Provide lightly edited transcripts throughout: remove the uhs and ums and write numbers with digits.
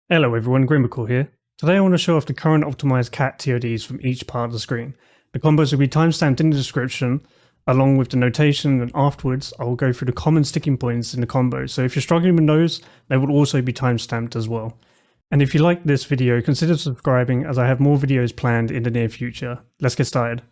Hello everyone, Grimmacle here. Today I want to show off the current optimized cat TODs from each part of the screen. The combos will be timestamped in the description, along with the notation, and afterwards I will go through the common sticking points in the combo, so if you're struggling with those, they will also be timestamped as well. And if you like this video, consider subscribing as I have more videos planned in the near future. Let's get started.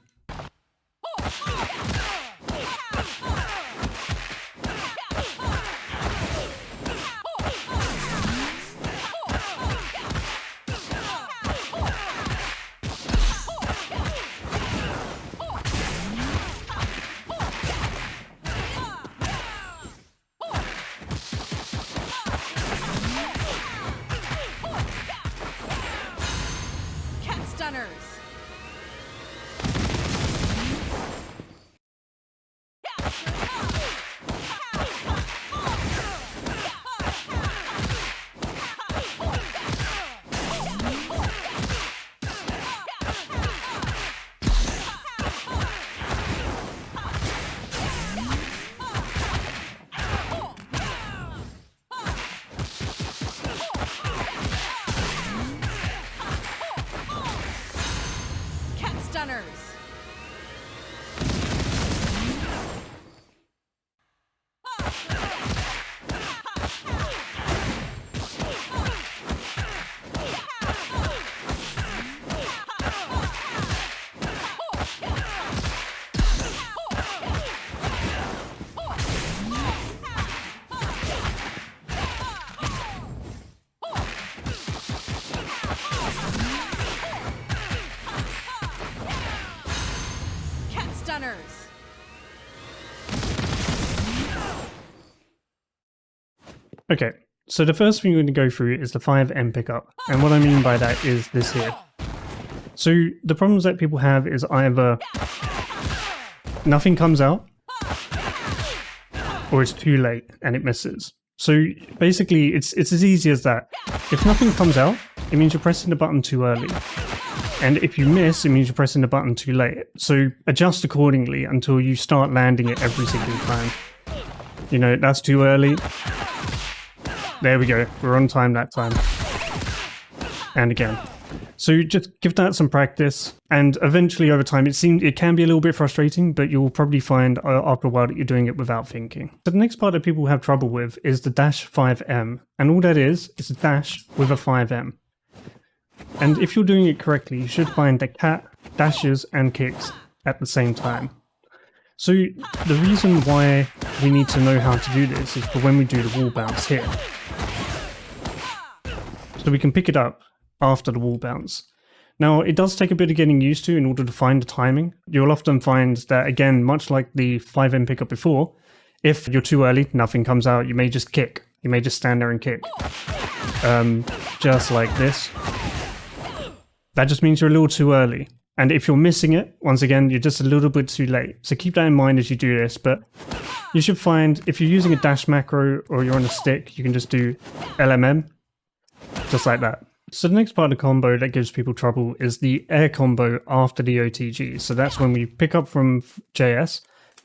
Okay, so the first thing we're going to go through is the 5M pickup, and what I mean by that is this here. So the problems that people have is either nothing comes out, or it's too late and it misses. So basically it's as easy as that. If nothing comes out, it means you're pressing the button too early. And if you miss, it means you're pressing the button too late. So adjust accordingly until you start landing it every single time. You know, that's too early. There we go, we're on time that time. And again. So just give that some practice, and eventually over time it can be a little bit frustrating, but you'll probably find after a while that you're doing it without thinking. So the next part that people have trouble with is the dash 5M, and all that is a dash with a 5M. And if you're doing it correctly, you should find that cat dashes and kicks at the same time. So the reason why we need to know how to do this is for when we do the wall bounce here. So we can pick it up after the wall bounce. Now it does take a bit of getting used to in order to find the timing. You'll often find that, again, much like the 5M pickup before, if you're too early, nothing comes out, you may just kick. You may just stand there and kick. Just like this. That just means you're a little too early. And if you're missing it, once again, you're just a little bit too late. So keep that in mind as you do this, but you should find, if you're using a dash macro or you're on a stick, you can just do LMM, just like that. So the next part of the combo that gives people trouble is the air combo after the OTG. So that's when we pick up from JS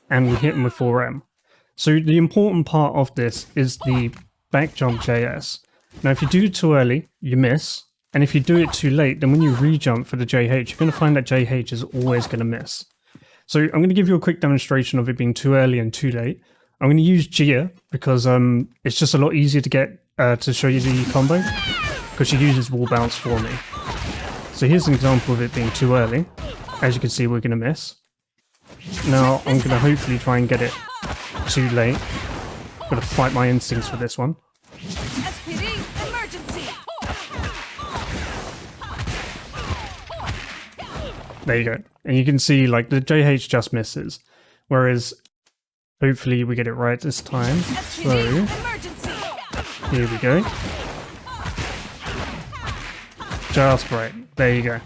and we hit them with 4M. So the important part of this is the back jump JS. Now if you do it too early, you miss. And if you do it too late, then when you re-jump for the JH, you're going to find that JH is always going to miss. So I'm going to give you a quick demonstration of it being too early and too late. I'm going to use Gia because it's just a lot easier to get to show you the combo, because she uses wall bounce for me. So here's an example of it being too early. As you can see, we're going to miss. Now I'm going to hopefully try and get it too late. I'm going to fight my instincts for this one. There you go. And you can see, like, the JH just misses. Whereas, hopefully we get it right this time. So, here we go. Just right. There you go.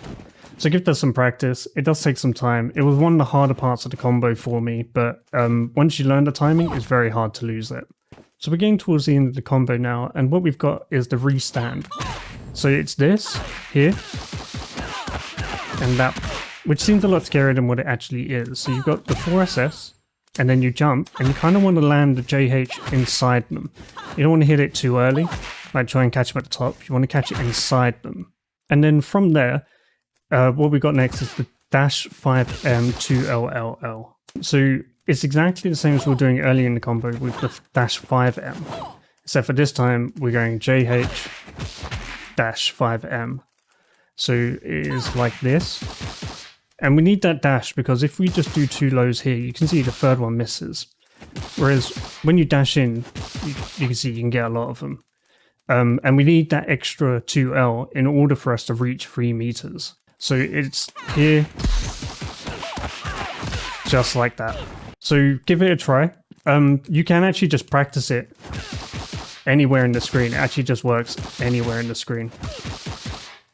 So give that some practice. It does take some time. It was one of the harder parts of the combo for me, but once you learn the timing, it's very hard to lose it. So we're getting towards the end of the combo now, and what we've got is the restand. So it's this, here, and that, which seems a lot scarier than what it actually is. So you've got the 4SS, and then you jump, and you kind of want to land the JH inside them. You don't want to hit it too early, like try and catch them at the top, you want to catch it inside them. And then from there, what we got next is the dash 5M 2LLL. So it's exactly the same as we were doing earlier in the combo with the dash 5M. Except for this time, we're going JH dash 5M. So it is like this. And we need that dash because if we just do 2 lows here, you can see the third one misses. Whereas when you dash in, you can see you can get a lot of them. And we need that extra 2L in order for us to reach 3 meters. So it's here, just like that. So give it a try. You can actually just practice it anywhere in the screen. It actually just works anywhere in the screen.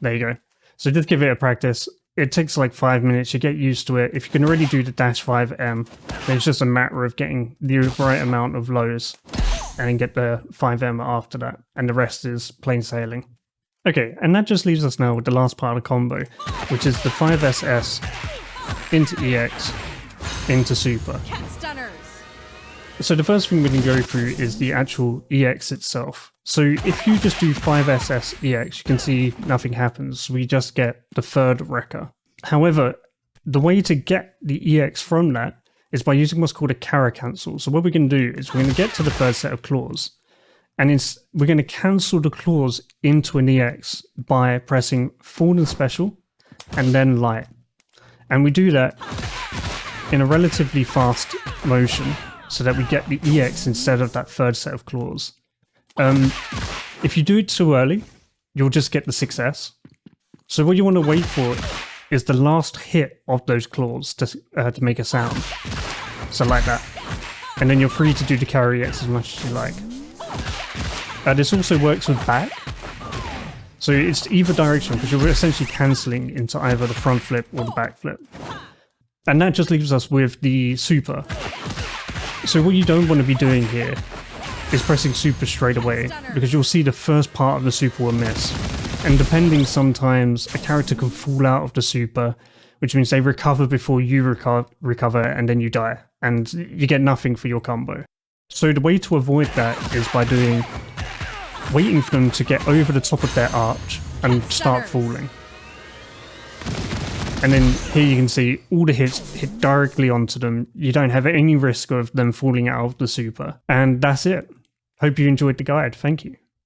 There you go. So just give it a practice. It takes like 5 minutes, you get used to it. If you can already do the dash 5M, then it's just a matter of getting the right amount of lows and then get the 5M after that. And the rest is plain sailing. Okay, and that just leaves us now with the last part of the combo, which is the 5SS into EX into Super. So the first thing we can go through is the actual EX itself. So if you just do 5SS EX, you can see nothing happens. We just get the third wrecker. However, the way to get the EX from that is by using what's called a carry cancel. So what we're going to do is we're going to get to the third set of claws, and we're going to cancel the claws into an EX by pressing full and special and then light. And we do that in a relatively fast motion, so that we get the EX instead of that third set of claws. If you do it too early, you'll just get the 6S. So what you want to wait for is the last hit of those claws to make a sound. So like that. And then you're free to do the carry EX as much as you like. This also works with back. So it's either direction, because you're essentially cancelling into either the front flip or the back flip. And that just leaves us with the super. So what you don't want to be doing here is pressing super straight away, because you'll see the first part of the super will miss. And depending, sometimes a character can fall out of the super, which means they recover before you recover and then you die. And you get nothing for your combo. So the way to avoid that is by waiting for them to get over the top of their arch and start falling. And then here you can see all the hits hit directly onto them. You don't have any risk of them falling out of the super. And that's it. Hope you enjoyed the guide. Thank you.